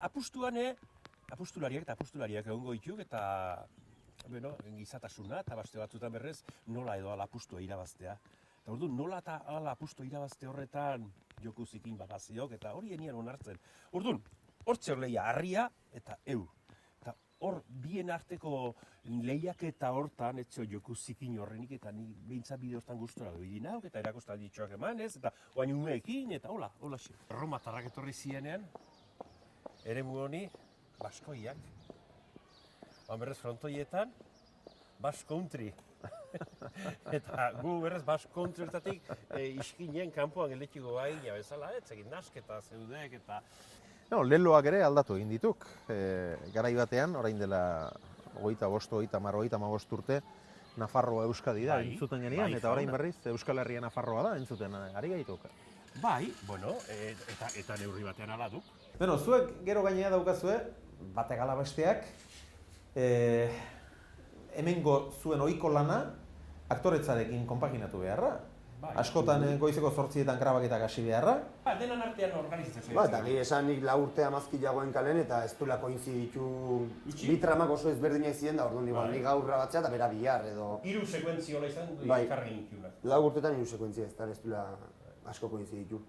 Apustulariak eta apustulariak egongo dituk eta bueno, gizatasuna eta beste batzutan berrez nola edo ala apustua irabaztea. Eta orduan, nola eta ala apustua irabazte horretan joku zikin bagaziok eta hori enian onartzen. Orduan, hortze hor lehia harria eta eu. Eta hor bien arteko lehiaketa hortan, etxo joku zikin horrenik eta ni behintzat bide hortan gustora bebilin hauk eta erakosta ditxoak emanez eta oain umeekin eta hola xe. Erromatarrak etorri zienean, eremu honi, baskoiak. Berrez frontoietan, Basque Country. Eta gu berrez Basque Countryetatik iskinen kanpoan geletxiko baina bezala, egin nasketa zeudek eta... Leloak ere aldatu egin dituk. Garai batean, orain dela 25 urte, Nafarroa Euskadi da, entzuten genian, eta orain berriz Euskal Herria Nafarroa da, entzuten ari gaituk. Bai, bueno, eta neurri batean ala duk. Zuek gero gainea daukazue, batek ala besteak, hemengo zuen ohiko lana aktoretzarekin konpaginatu beharra. Askotan goizeko 8etan grabaketak hasi beharra. Denan artean organizatzen. Eta gehi esan nik 4 urte amazkilagoen kalen eta ez duela koinziditu bi tramak oso ezberdinak ziren da orduan nik gaur grabatzea eta bera bihar edo... 3 sekuentziola izan du ikarri nitunak. 4 urtetan 3 sekuentzia ez duela asko koinziditu.